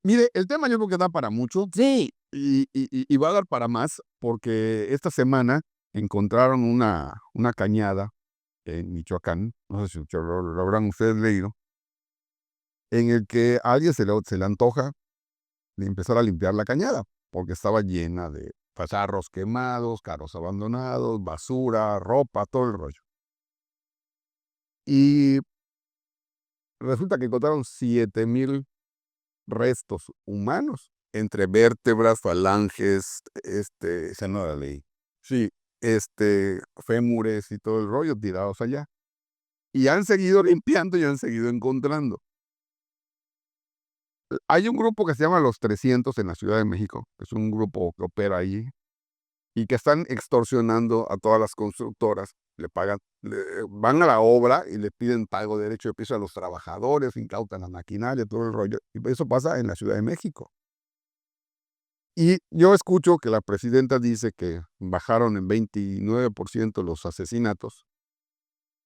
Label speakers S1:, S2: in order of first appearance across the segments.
S1: Mire, el tema yo creo que da para mucho
S2: Sí.
S1: y va a dar para más, porque esta semana encontraron una cañada en Michoacán, no sé si lo habrán ustedes leído, en el que a alguien se le antoja de empezar a limpiar la cañada, porque estaba llena de cacharros quemados, carros abandonados, basura, ropa, todo el rollo. Y resulta que encontraron 7,000 restos humanos, entre vértebras, falanges,
S2: Esa no la leí.
S1: sí, fémures y todo el rollo tirados allá. Y han seguido limpiando y han seguido encontrando. Hay un grupo que se llama Los 300 en la Ciudad de México, que es un grupo que opera allí y que están extorsionando a todas las constructoras. Le pagan, van a la obra y le piden pago de derecho de piso a los trabajadores, incautan la maquinaria, todo el rollo. Y eso pasa en la Ciudad de México. Y yo escucho que la presidenta dice que bajaron en 29% los asesinatos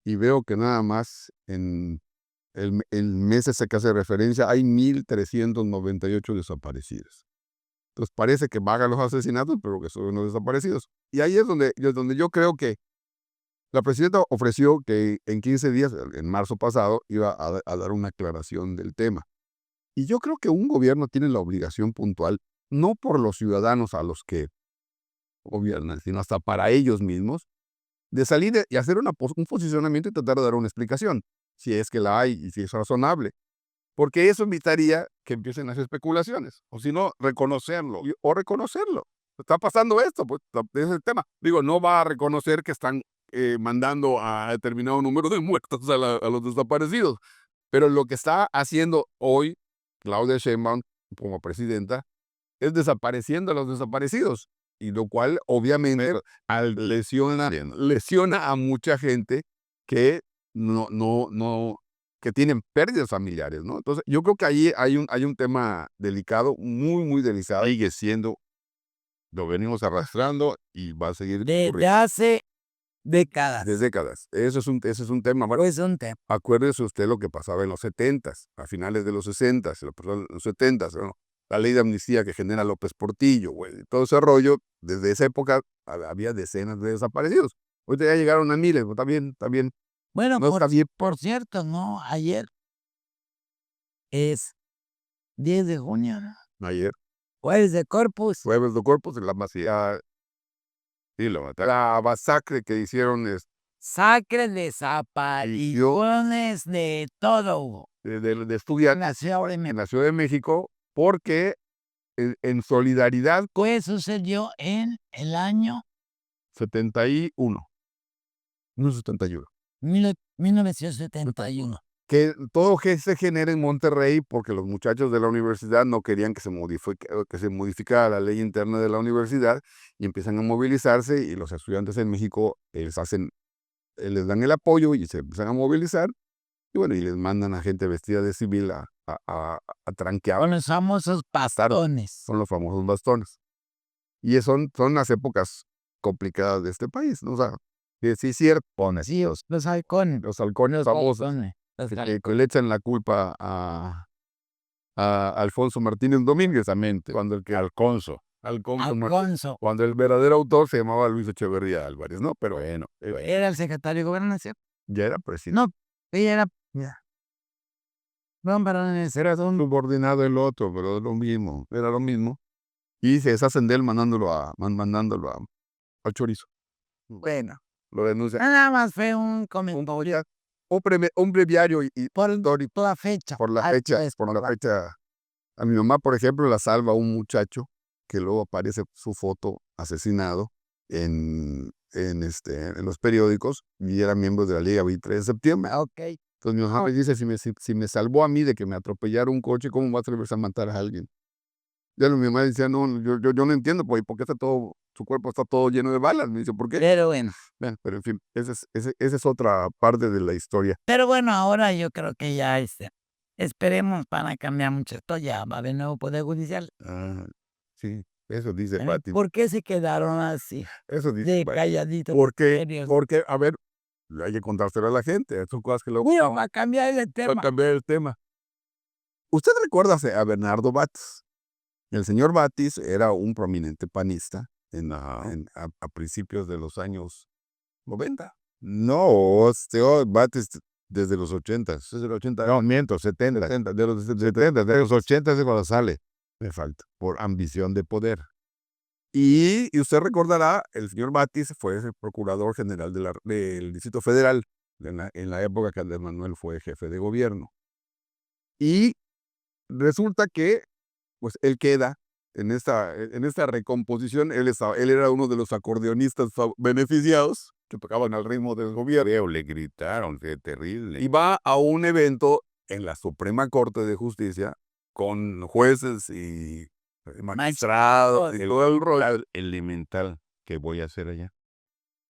S1: y veo que nada más en el mes ese que hace referencia hay 1,398 desaparecidos. Entonces parece que bajan los asesinatos, pero que son los desaparecidos. Y ahí es donde yo creo que la presidenta ofreció que en 15 días, en marzo pasado, iba a dar una aclaración del tema. Y yo creo que un gobierno tiene la obligación puntual, no por los ciudadanos a los que gobiernan, sino hasta para ellos mismos, de salir y hacer un posicionamiento y tratar de dar una explicación, si es que la hay y si es razonable. Porque eso evitaría que empiecen las especulaciones, o si no, reconocerlo, o reconocerlo. Está pasando esto, pues ese es el tema. Digo, no va a reconocer que están mandando a determinado número de muertos a los desaparecidos, pero lo que está haciendo hoy Claudia Sheinbaum como presidenta es desapareciendo a los desaparecidos, y lo cual obviamente lesiona a mucha gente que no que tienen pérdidas familiares, ¿no? Entonces, yo creo que ahí hay un tema delicado, muy, muy delicado.
S2: Sigue siendo, lo venimos arrastrando y va a seguir
S1: Desde
S2: ocurriendo.
S1: hace
S2: Décadas.
S1: de décadas. Ese es un tema. Bueno,
S2: Pues un tema.
S1: acuérdese usted lo que pasaba en los 70s, a finales de los 60s, lo pasó en los 70s, ¿no? La ley de amnistía que genera López Portillo, güey, todo ese rollo, desde esa época había decenas de desaparecidos. Ahorita ya llegaron a miles, pues, está bien,
S2: Bueno,
S1: no está bien.
S2: por cierto, ¿no? Ayer es 10 de junio, ¿no?
S1: Ayer,
S2: Jueves de Corpus.
S1: jueves de Corpus, en la
S2: Sí, lo mataron.
S1: la masacre que hicieron
S2: Sacre, desapariciones, de todo hubo.
S1: de
S2: En
S1: estudiantes
S2: la Ciudad de
S1: en
S2: México.
S1: la Ciudad de México, porque en solidaridad,
S2: Pues sucedió en el año
S1: 71, no 71.
S2: 1971.
S1: Que todo que se genera en Monterrey porque los muchachos de la universidad no querían que se modificara la ley interna de la universidad y empiezan a movilizarse y los estudiantes en México les dan el apoyo y se empiezan a movilizar y bueno, y les mandan a gente vestida de civil a tranquear.
S2: Con los famosos bastones.
S1: Son los famosos bastones. Y son las épocas complicadas de este país, ¿no? O sea, que sí es cierto,
S2: Sí, los halcones.
S1: los halcones famosos
S2: Bastones. Los
S1: que le echan la culpa a Alfonso Martínez Domínguez, cuando el que
S2: Alconso.
S1: Alfonso, cuando el verdadero autor se llamaba Luis Echeverría Álvarez, ¿no? Pero bueno,
S2: Era el secretario de Gobernación.
S1: ya era presidente.
S2: No, ella era. Ya. No, pero
S1: Era un subordinado el otro, pero era lo mismo. Y se deshacen de él mandándolo al chorizo.
S2: bueno.
S1: Lo denuncia.
S2: Nada más fue un comentario
S1: Un breviario y
S2: por la fecha.
S1: por la fecha. A mi mamá, por ejemplo, la salva un muchacho que luego aparece su foto asesinado en los periódicos y era miembro de la Liga 23 de septiembre.
S2: Ok.
S1: Entonces mi mamá me dice, si me salvó a mí de que me atropellara un coche, ¿cómo va a atreverse a matar a alguien? Ya mi mamá decía, no, yo no entiendo, pues, ¿por qué su cuerpo está todo lleno de balas? Me dice, ¿por qué?
S2: Pero bueno.
S1: Bueno, pero en fin, esa es otra parte de la historia.
S2: Pero bueno, ahora yo creo que ya esperemos para cambiar mucho esto. Ya va a haber nuevo Poder Judicial.
S1: Ah, sí, eso dice
S2: ¿Eh?
S1: Fátima.
S2: ¿Por qué se quedaron así,
S1: Eso dice
S2: de
S1: Fátima.
S2: calladitos?
S1: Porque, a ver, hay que contárselo a la gente. Son cosas que luego
S2: Bueno, va a cambiar el
S1: va a
S2: tema.
S1: cambiar el tema. Usted recuerda a Bernardo Batis. El señor Batis era un prominente panista a principios de los años 90.
S3: No, Batis desde los 80.
S1: Desde los 80.
S3: No, miento, 70.
S1: De los
S3: 70, de los 80 es cuando sale. Me falta. Por ambición de poder.
S1: Y usted recordará, el señor Batis fue el procurador general del Distrito Federal en la época que Andrés Manuel fue jefe de gobierno. Y resulta que pues él queda en esta recomposición. Él era uno de los acordeonistas beneficiados que tocaban al ritmo del gobierno.
S3: Le gritaron, qué terrible.
S1: Y va a un evento en la Suprema Corte de Justicia con jueces y magistrados y todo el rollo.
S3: Elemental que voy a hacer allá.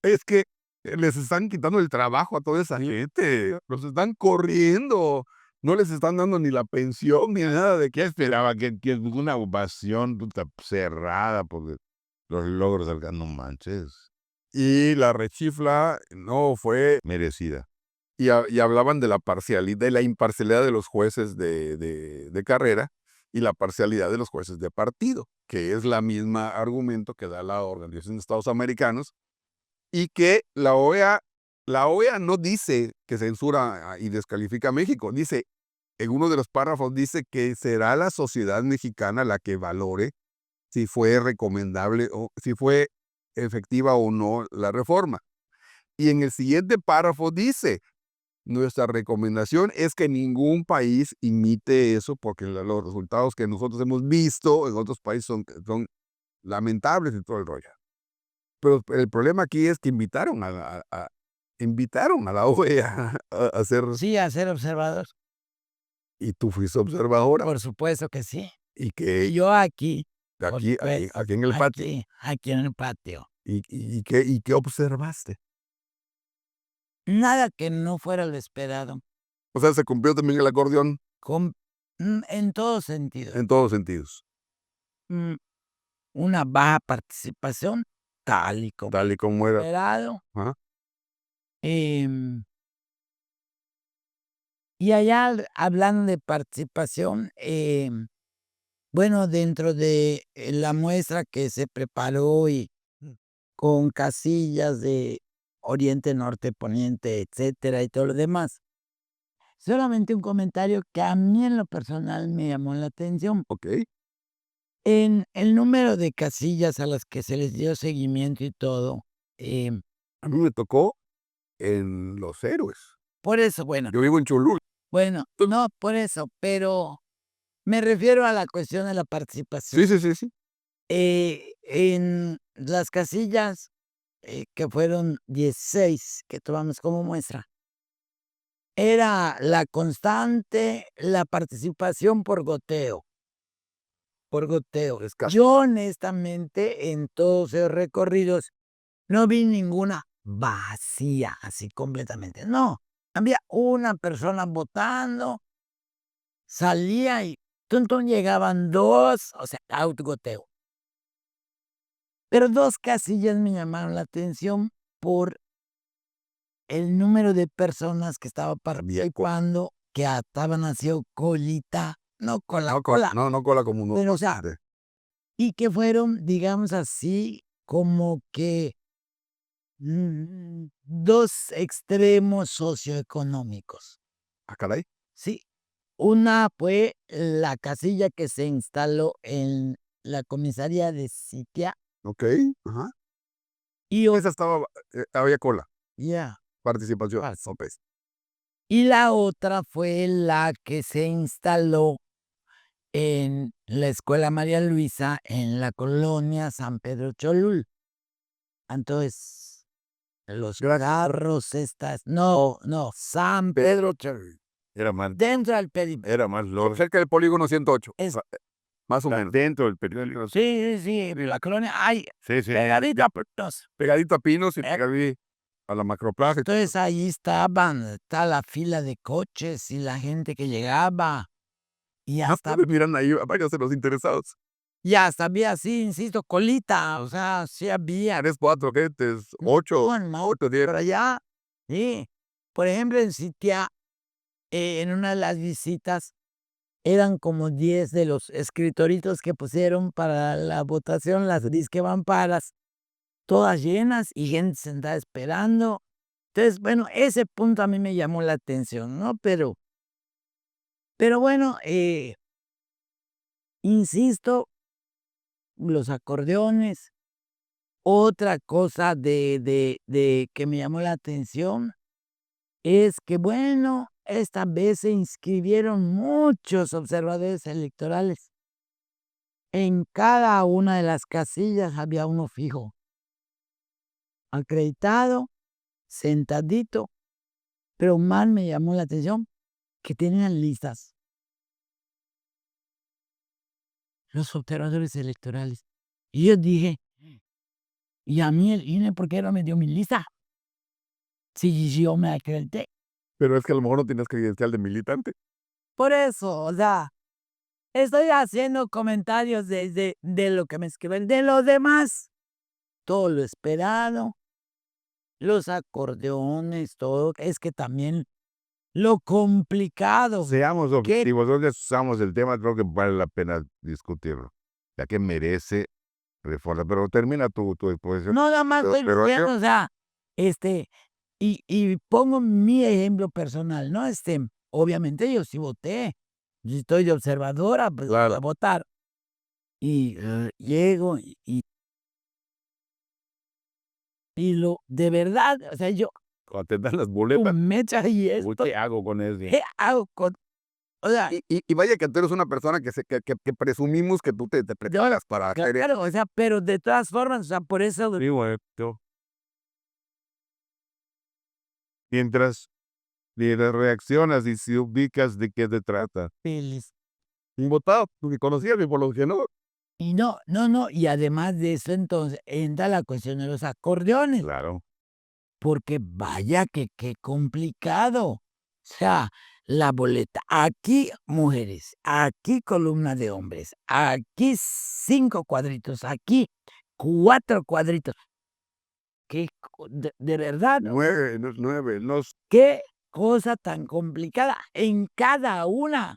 S1: Es que les están quitando el trabajo a toda esa gente. Los están corriendo. No les están dando ni la pensión ni nada de
S3: ¿Qué esperaba? Que una ovación cerrada porque los logros del no manches.
S1: Y la rechifla no fue
S3: Merecida.
S1: y hablaban de la parcialidad, de la imparcialidad de los jueces de carrera y la parcialidad de los jueces de partido, que es la misma argumento que da la Organización de Estados Americanos, y que la OEA no dice que censura y descalifica a México. Dice, en uno de los párrafos dice que será la sociedad mexicana la que valore si fue recomendable o si fue efectiva o no la reforma. Y en el siguiente párrafo dice, nuestra recomendación es que ningún país imite eso porque los resultados que nosotros hemos visto en otros países son lamentables y todo el rollo. Pero el problema aquí es que invitaron a la OEA a ser...
S2: Sí, a ser observador.
S1: Y tú fuiste observadora.
S2: Por supuesto que sí.
S1: Y que
S2: Yo aquí
S1: aquí en el patio.
S2: Aquí en el patio.
S1: ¿Y qué observaste?
S2: Nada que no fuera lo esperado.
S1: O sea, se cumplió también el acordeón
S2: En todos sentidos.
S1: en todos sentidos.
S2: Una baja participación, tal y como
S1: era.
S2: esperado.
S1: Ajá.
S2: Y allá, hablando de participación, bueno, dentro de la muestra que se preparó y con casillas de oriente, norte, poniente, etcétera, y todo lo demás, solamente un comentario que a mí en lo personal me llamó la atención.
S1: Ok.
S2: En el número de casillas a las que se les dio seguimiento y todo,
S1: A mí me tocó en Los Héroes.
S2: por eso, bueno,
S1: Yo vivo en Cholula.
S2: bueno, no por eso, pero me refiero a la cuestión de la participación.
S1: Sí.
S2: En las casillas, que fueron 16 que tomamos como muestra, era la constante la participación por goteo. Por goteo. Yo honestamente en todos esos recorridos no vi ninguna vacía, así completamente. No, había una persona votando, salía y llegaban dos, o sea, outgoteo. Pero dos casillas me llamaron la atención por el número de personas que estaba participando, que estaban haciendo colita, no cola,
S1: No cola como uno.
S2: pero, o sea, y que fueron, digamos así, como que dos extremos socioeconómicos.
S1: Ah, caray.
S2: Sí, una fue la casilla que se instaló en la comisaría de Sitia.
S1: Ok. Ajá.
S2: Y
S1: esa estaba, había cola.
S2: ya.
S1: Participación.
S2: Ok. Y la otra fue la que se instaló en la Escuela María Luisa en la colonia San Pedro Cholul. Entonces, los carros estas, no, San Pedro Cholul.
S3: Era más,
S2: Dentro del perímetro.
S3: era más lógico.
S1: Cerca del polígono 108.
S2: Es-
S1: Más o menos.
S3: Dentro del periodo.
S2: Sí, la colonia, ay,
S3: Sí.
S2: pegadita, pues.
S1: Pegadito a Pinos y pegadito a la Macroplaza.
S2: Entonces ahí está la fila de coches y la gente que llegaba. Y hasta,
S1: Miran ahí, váyanse los interesados.
S2: había así, insisto, colita, o sea, sí había.
S1: 3, 4 gentes, 8,
S2: No,
S1: 8, 10.
S2: pero allá, sí. Por ejemplo, en Sitia, en una de las visitas, eran como 10 de los escritoritos que pusieron para la votación, las disque mamparas, todas llenas y gente sentada esperando. Entonces, bueno, ese punto a mí me llamó la atención, ¿no? Pero bueno, insisto, los acordeones. Otra cosa de que me llamó la atención es que, bueno, esta vez se inscribieron muchos observadores electorales. En cada una de las casillas había uno fijo, acreditado, sentadito, pero más me llamó la atención que tenían listas los observadores electorales. Y yo dije, ¿y a mí el INE por qué no me dio mi lista? Si yo me acredité.
S1: Pero es que a lo mejor no tienes credencial de militante.
S2: Por eso, o sea, estoy haciendo comentarios de lo que me escriben. De lo demás, todo lo esperado, los acordeones, todo. Es que también lo complicado.
S3: Seamos objetivos, donde usamos el tema, creo que vale la pena discutirlo, ya que merece reforma. Pero termina tu exposición.
S2: No, nada más estoy
S1: Pero
S2: diciendo, o sea, y pongo mi ejemplo personal, ¿no? Obviamente yo sí voté. Si estoy de observadora, pues voy a
S1: Claro.
S2: votar. Y llego y lo de verdad, o sea, yo
S3: Cuando te dan las
S2: tu
S3: boletas,
S2: mecha y esto,
S3: ¿qué hago con eso?
S2: ¿qué hago con? O sea,
S1: Y vaya que tú eres una persona que presumimos que tú te preparas para hacer eso.
S2: claro, o sea, pero de todas formas, o sea, por eso
S3: Digo esto. Mientras reaccionas y si ubicas de qué se trata.
S2: feliz.
S1: Invotado, tú que conocías y por lo que no.
S2: Y no, y además de eso, entonces, entra la cuestión de los acordeones,
S3: Claro.
S2: porque vaya que qué complicado. O sea, la boleta, aquí mujeres, aquí columna de hombres, aquí 5 cuadritos, aquí 4 cuadritos. Qué de verdad,
S1: 9,
S2: qué cosa tan complicada en cada una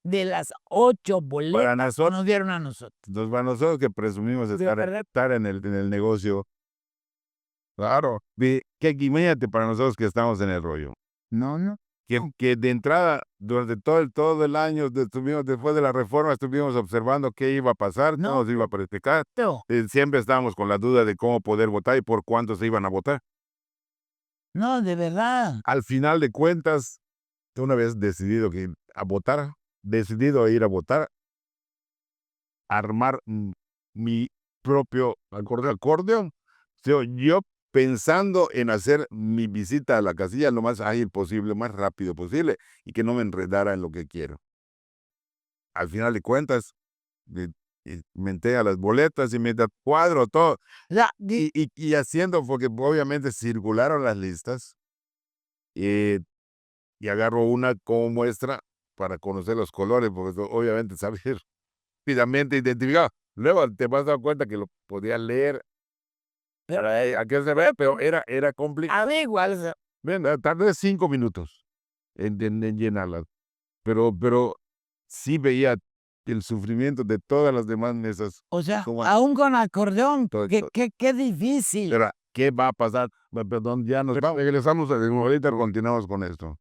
S2: de las 8 boletas que
S3: nosotros-
S2: nos dieron a nosotros.
S3: Para nosotros que presumimos
S2: De
S3: estar
S2: verdad.
S3: en el negocio,
S1: claro.
S3: que imagínate para nosotros que estamos en el rollo.
S2: No.
S3: Que de entrada, durante todo el año, después de la reforma, estuvimos observando qué iba a pasar,
S2: No.
S3: cómo se iba a practicar.
S2: No,
S3: Siempre estábamos con la duda de cómo poder votar y por cuántos se iban a votar.
S2: de verdad.
S3: Al final de cuentas, una vez decidido ir a votar, armar mi propio acordeón. Yo pensando en hacer mi visita a la casilla lo más ágil posible, más rápido posible, y que no me enredara en lo que quiero. Al final de cuentas, menté a las boletas y me da cuadro todo.
S2: O sea,
S3: Y haciendo, porque obviamente circularon las listas, y agarro una como muestra para conocer los colores, porque obviamente saber rápidamente identificar. Luego te vas a dar cuenta que lo podía leer, pero a qué se ve, pero era complicado.
S2: a mí igual, o sea,
S3: Tardé 5 minutos en llenarlas, pero sí veía el sufrimiento de todas las demás mesas. Como-
S2: aún con acordeón,
S3: Todo-
S2: qué difícil.
S3: Pero, ¿qué va a pasar? Perdón, ya nos vamos. Regresamos, ahorita continuamos con esto.